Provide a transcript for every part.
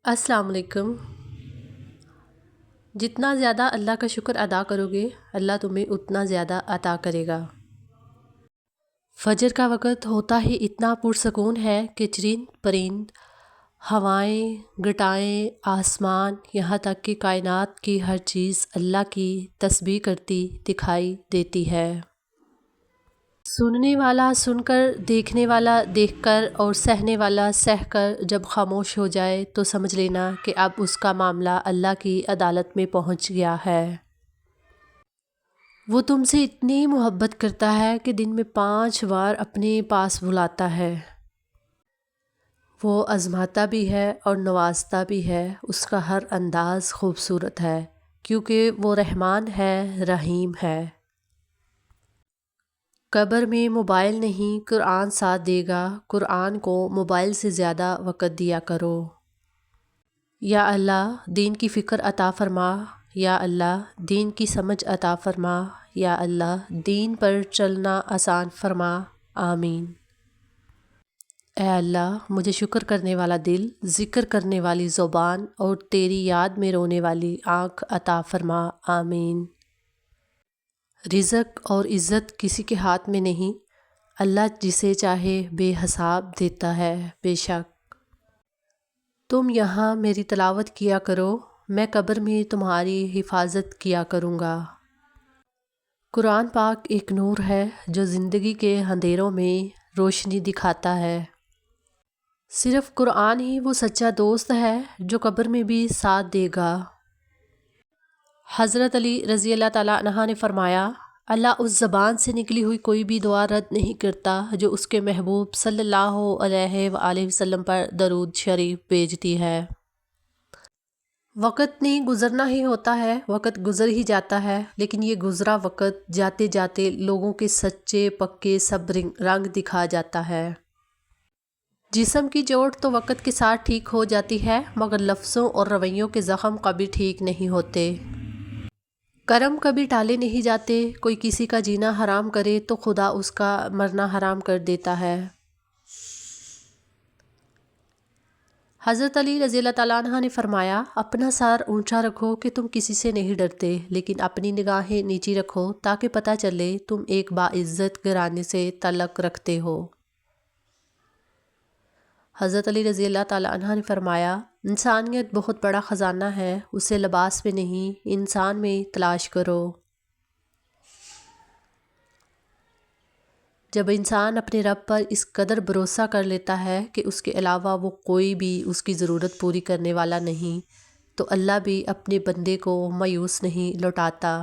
السلام علیکم۔ جتنا زیادہ اللہ کا شکر ادا کرو گے اللہ تمہیں اتنا زیادہ عطا کرے گا۔ فجر کا وقت ہوتا ہی اتنا پرسکون ہے کہ چرند پرند، ہوائیں، گھٹائیں، آسمان، یہاں تک کہ کائنات کی ہر چیز اللہ کی تسبیح کرتی دکھائی دیتی ہے۔ سننے والا سن کر، دیکھنے والا دیکھ کر اور سہنے والا سہ کر جب خاموش ہو جائے تو سمجھ لینا کہ اب اس کا معاملہ اللہ کی عدالت میں پہنچ گیا ہے۔ وہ تم سے اتنی محبت کرتا ہے کہ دن میں 5 بار اپنے پاس بلاتا ہے۔ وہ آزماتا بھی ہے اور نوازتا بھی ہے، اس کا ہر انداز خوبصورت ہے کیونکہ وہ رحمان ہے، رحیم ہے۔ قبر میں موبائل نہیں، قرآن ساتھ دے گا، قرآن کو موبائل سے زیادہ وقت دیا کرو۔ یا اللہ دین کی فکر عطا فرما، یا اللہ دین کی سمجھ عطا فرما، یا اللہ دین پر چلنا آسان فرما، آمین۔ اے اللہ مجھے شکر کرنے والا دل، ذکر کرنے والی زبان اور تیری یاد میں رونے والی آنکھ عطا فرما، آمین۔ رزق اور عزت کسی کے ہاتھ میں نہیں، اللہ جسے چاہے بے حساب دیتا ہے۔ بے شک تم یہاں میری تلاوت کیا کرو، میں قبر میں تمہاری حفاظت کیا کروں گا۔ قرآن پاک ایک نور ہے جو زندگی کے اندھیروں میں روشنی دکھاتا ہے۔ صرف قرآن ہی وہ سچا دوست ہے جو قبر میں بھی ساتھ دے گا۔ حضرت علی رضی اللہ تعالیٰ عنہ نے فرمایا، اللہ اس زبان سے نکلی ہوئی کوئی بھی دعا رد نہیں کرتا جو اس کے محبوب صلی اللہ علیہ وآلہ وسلم پر درود شریف بھیجتی ہے۔ وقت نہیں گزرنا ہی ہوتا ہے، وقت گزر ہی جاتا ہے، لیکن یہ گزرا وقت جاتے جاتے لوگوں کے سچے پکے سب رنگ دکھا جاتا ہے۔ جسم کی چوٹ تو وقت کے ساتھ ٹھیک ہو جاتی ہے، مگر لفظوں اور رویوں کے زخم کبھی ٹھیک نہیں ہوتے۔ کرم کبھی ٹالے نہیں جاتے، کوئی کسی کا جینا حرام کرے تو خدا اس کا مرنا حرام کر دیتا ہے۔ حضرت علی رضی اللہ تعالیٰ عنہ نے فرمایا، اپنا سر اونچا رکھو کہ تم کسی سے نہیں ڈرتے، لیکن اپنی نگاہیں نیچی رکھو تاکہ پتہ چلے تم ایک باعزت گھرانے سے تعلق رکھتے ہو۔ حضرت علی رضی اللہ تعالیٰ عنہ نے فرمایا، انسانیت بہت بڑا خزانہ ہے، اسے لباس میں نہیں انسان میں تلاش کرو۔ جب انسان اپنے رب پر اس قدر بھروسہ کر لیتا ہے کہ اس کے علاوہ وہ کوئی بھی اس کی ضرورت پوری کرنے والا نہیں، تو اللہ بھی اپنے بندے کو مایوس نہیں لوٹاتا۔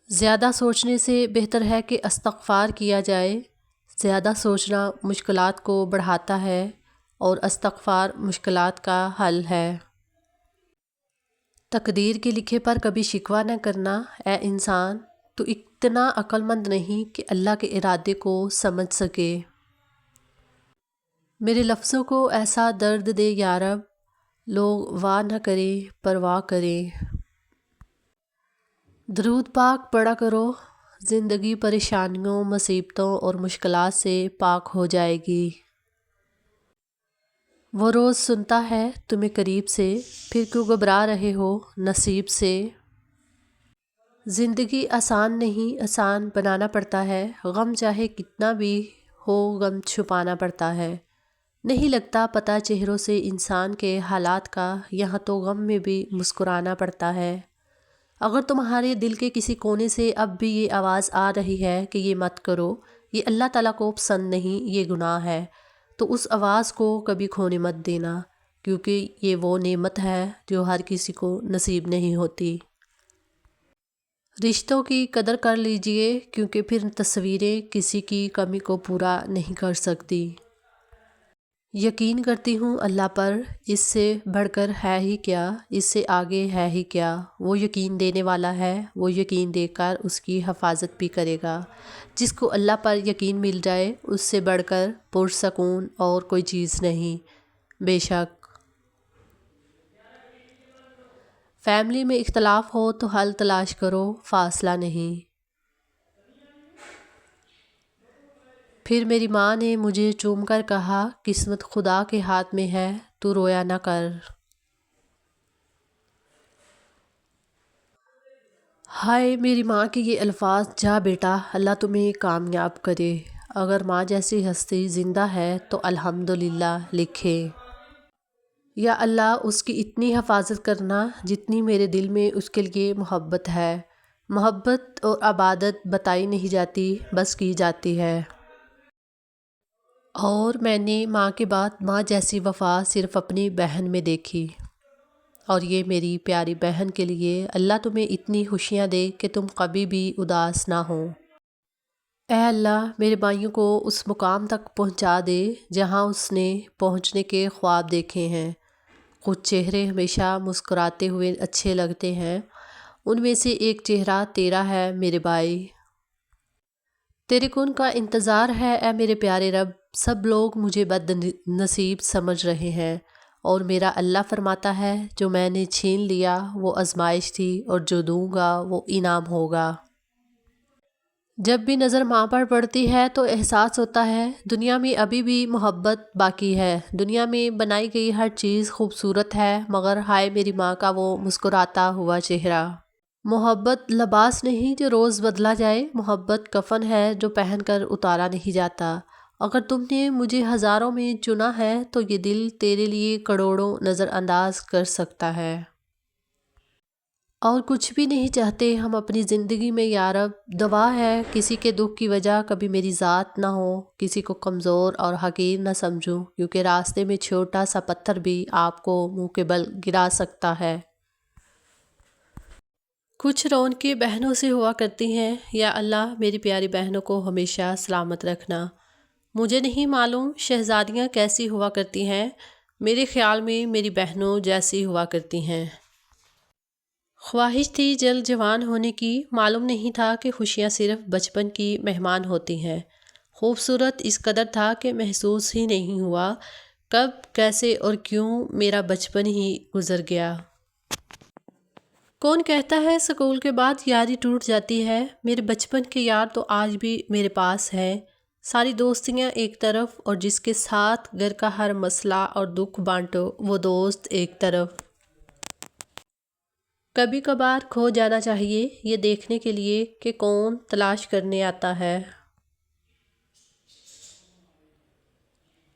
زیادہ سوچنے سے بہتر ہے کہ استغفار کیا جائے۔ زیادہ سوچنا مشکلات کو بڑھاتا ہے اور استغفار مشکلات کا حل ہے۔ تقدیر کے لکھے پر کبھی شکوہ نہ کرنا، اے انسان تو اتنا عقل مند نہیں کہ اللہ کے ارادے کو سمجھ سکے۔ میرے لفظوں کو ایسا درد دے یا رب، لوگ واہ نہ کریں پرواہ کریں۔ درود پاک پڑھا کرو، زندگی پریشانیوں، مصیبتوں اور مشکلات سے پاک ہو جائے گی۔ وہ روز سنتا ہے تمہیں قریب سے، پھر کیوں گھبرا رہے ہو نصیب سے۔ زندگی آسان نہیں، آسان بنانا پڑتا ہے، غم چاہے کتنا بھی ہو غم چھپانا پڑتا ہے۔ نہیں لگتا پتہ چہروں سے انسان کے حالات کا، یہاں تو غم میں بھی مسکرانا پڑتا ہے۔ اگر تمہارے دل کے کسی کونے سے اب بھی یہ آواز آ رہی ہے کہ یہ مت کرو، یہ اللہ تعالیٰ کو پسند نہیں، یہ گناہ ہے، تو اس آواز کو کبھی کھونے مت دینا، کیونکہ یہ وہ نعمت ہے جو ہر کسی کو نصیب نہیں ہوتی۔ رشتوں کی قدر کر لیجئے، کیونکہ پھر تصویریں کسی کی کمی کو پورا نہیں کر سکتی۔ یقین کرتی ہوں اللہ پر، اس سے بڑھ کر ہے ہی کیا، اس سے آگے ہے ہی کیا۔ وہ یقین دینے والا ہے، وہ یقین دے کر اس کی حفاظت بھی کرے گا۔ جس کو اللہ پر یقین مل جائے اس سے بڑھ کر پرسکون اور کوئی چیز نہیں۔ بے شک فیملی میں اختلاف ہو تو حل تلاش کرو، فاصلہ نہیں۔ پھر میری ماں نے مجھے چوم کر کہا، قسمت خدا کے ہاتھ میں ہے، تو رویا نہ کر۔ ہائے میری ماں کے یہ الفاظ، جا بیٹا اللہ تمہیں کامیاب کرے۔ اگر ماں جیسی ہستی زندہ ہے تو الحمدللہ لکھے۔ یا اللہ اس کی اتنی حفاظت کرنا جتنی میرے دل میں اس کے لیے محبت ہے۔ محبت اور عبادت بتائی نہیں جاتی، بس کی جاتی ہے۔ اور میں نے ماں کے بعد ماں جیسی وفا صرف اپنی بہن میں دیکھی، اور یہ میری پیاری بہن کے لیے اللہ تمہیں اتنی خوشیاں دے کہ تم کبھی بھی اداس نہ ہو۔ اے اللہ میرے بھائیوں کو اس مقام تک پہنچا دے جہاں اس نے پہنچنے کے خواب دیکھے ہیں۔ کچھ چہرے ہمیشہ مسکراتے ہوئے اچھے لگتے ہیں، ان میں سے ایک چہرہ تیرا ہے میرے بھائی۔ تیرے کون کا انتظار ہے اے میرے پیارے رب۔ سب لوگ مجھے بد نصیب سمجھ رہے ہیں، اور میرا اللہ فرماتا ہے جو میں نے چھین لیا وہ آزمائش تھی، اور جو دوں گا وہ انعام ہوگا۔ جب بھی نظر ماں پر پڑتی ہے تو احساس ہوتا ہے دنیا میں ابھی بھی محبت باقی ہے۔ دنیا میں بنائی گئی ہر چیز خوبصورت ہے، مگر ہائے میری ماں کا وہ مسکراتا ہوا چہرہ۔ محبت لباس نہیں جو روز بدلا جائے، محبت کفن ہے جو پہن کر اتارا نہیں جاتا۔ اگر تم نے مجھے ہزاروں میں چنا ہے تو یہ دل تیرے لیے کروڑوں نظر انداز کر سکتا ہے۔ اور کچھ بھی نہیں چاہتے ہم اپنی زندگی میں یا رب۔ دعا ہے کسی کے دکھ کی وجہ کبھی میری ذات نہ ہو، کسی کو کمزور اور حقیر نہ سمجھوں، کیونکہ راستے میں چھوٹا سا پتھر بھی آپ کو منہ کے بل گرا سکتا ہے۔ کچھ رونقیں بہنوں سے ہوا کرتی ہیں، یا اللہ میری پیاری بہنوں کو ہمیشہ سلامت رکھنا۔ مجھے نہیں معلوم شہزادیاں کیسی ہوا کرتی ہیں، میرے خیال میں میری بہنوں جیسی ہوا کرتی ہیں۔ خواہش تھی جلد جوان ہونے کی، معلوم نہیں تھا کہ خوشیاں صرف بچپن کی مہمان ہوتی ہیں۔ خوبصورت اس قدر تھا کہ محسوس ہی نہیں ہوا کب، کیسے اور کیوں میرا بچپن ہی گزر گیا۔ کون کہتا ہے اسکول کے بعد یاری ٹوٹ جاتی ہے؟ میرے بچپن کے یار تو آج بھی میرے پاس ہیں۔ ساری دوستیاں ایک طرف، اور جس کے ساتھ گھر کا ہر مسئلہ اور دکھ بانٹو وہ دوست ایک طرف۔ کبھی کبھار کھو جانا چاہیے یہ دیکھنے کے لیے کہ کون تلاش کرنے آتا ہے۔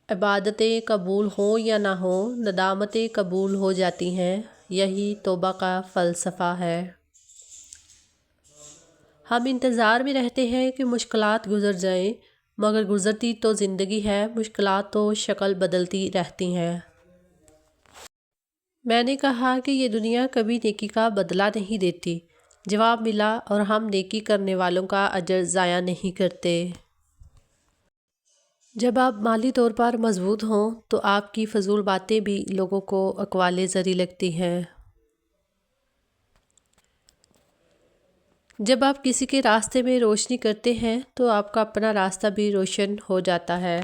عبادتیں قبول ہوں یا نہ ہوں، ندامتیں قبول ہو جاتی ہیں، یہی توبہ کا فلسفہ ہے۔ ہم انتظار میں رہتے ہیں کہ مشکلات گزر جائیں، مگر گزرتی تو زندگی ہے، مشکلات تو شکل بدلتی رہتی ہیں۔ میں نے کہا کہ یہ دنیا کبھی نیکی کا بدلہ نہیں دیتی۔ جواب ملا، اور ہم نیکی کرنے والوں کا اجر ضائع نہیں کرتے۔ جب آپ مالی طور پر مضبوط ہوں تو آپ کی فضول باتیں بھی لوگوں کو اقوال زری لگتی ہیں۔ جب آپ کسی کے راستے میں روشنی کرتے ہیں تو آپ کا اپنا راستہ بھی روشن ہو جاتا ہے۔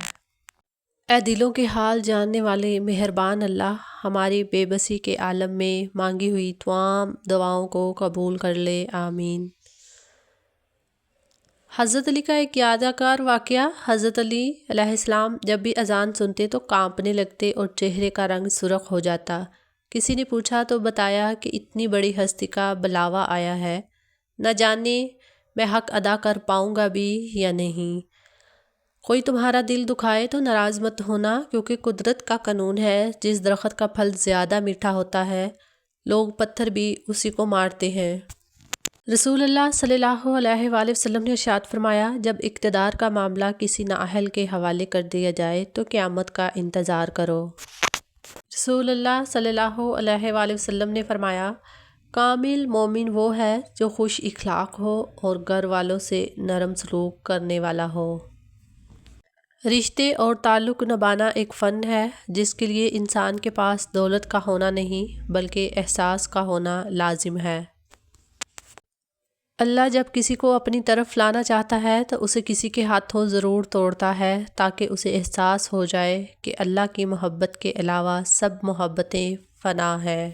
اے دلوں کے حال جاننے والے مہربان اللہ، ہماری بے بسی کے عالم میں مانگی ہوئی تمام دعاؤں کو قبول کر لے، آمین۔ حضرت علی کا ایک یادگار واقعہ۔ حضرت علی علیہ السلام جب بھی اذان سنتے تو کانپنے لگتے اور چہرے کا رنگ سرخ ہو جاتا۔ کسی نے پوچھا تو بتایا کہ اتنی بڑی ہستی کا بلاوا آیا ہے، نہ جانے میں حق ادا کر پاؤں گا بھی یا نہیں۔ کوئی تمہارا دل دکھائے تو ناراض مت ہونا، کیونکہ قدرت کا قانون ہے، جس درخت کا پھل زیادہ میٹھا ہوتا ہے لوگ پتھر بھی اسی کو مارتے ہیں۔ رسول اللہ صلی اللہ علیہ وآلہ وسلم نے ارشاد فرمایا، جب اقتدار کا معاملہ کسی نااہل کے حوالے کر دیا جائے تو قیامت کا انتظار کرو۔ رسول اللہ صلی اللہ علیہ وآلہ وسلم نے فرمایا، کامل مومن وہ ہے جو خوش اخلاق ہو اور گھر والوں سے نرم سلوک کرنے والا ہو۔ رشتے اور تعلق نبھانا ایک فن ہے جس کے لیے انسان کے پاس دولت کا ہونا نہیں بلکہ احساس کا ہونا لازم ہے۔ اللہ جب کسی کو اپنی طرف لانا چاہتا ہے تو اسے کسی کے ہاتھوں ضرور توڑتا ہے، تاکہ اسے احساس ہو جائے کہ اللہ کی محبت کے علاوہ سب محبتیں فنا ہیں۔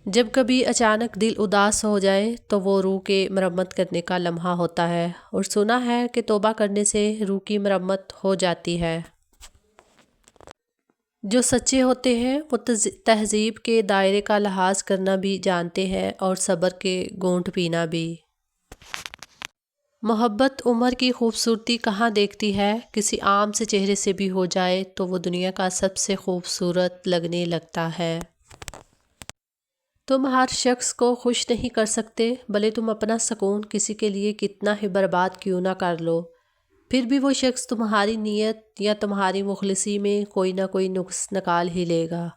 جب کبھی اچانک دل اداس ہو جائے تو وہ روح کے مرمت کرنے کا لمحہ ہوتا ہے، اور سنا ہے کہ توبہ کرنے سے روح کی مرمت ہو جاتی ہے۔ جو سچے ہوتے ہیں وہ تہذیب کے دائرے کا لحاظ کرنا بھی جانتے ہیں اور صبر کے گھونٹ پینا بھی۔ محبت عمر کی خوبصورتی کہاں دیکھتی ہے، کسی عام سے چہرے سے بھی ہو جائے تو وہ دنیا کا سب سے خوبصورت لگنے لگتا ہے۔ تم ہر شخص کو خوش نہیں کر سکتے، بھلے تم اپنا سکون کسی کے لیے کتنا ہی برباد کیوں نہ کر لو، پھر بھی وہ شخص تمہاری نیت یا تمہاری مخلصی میں کوئی نہ کوئی نقص نکال ہی لے گا۔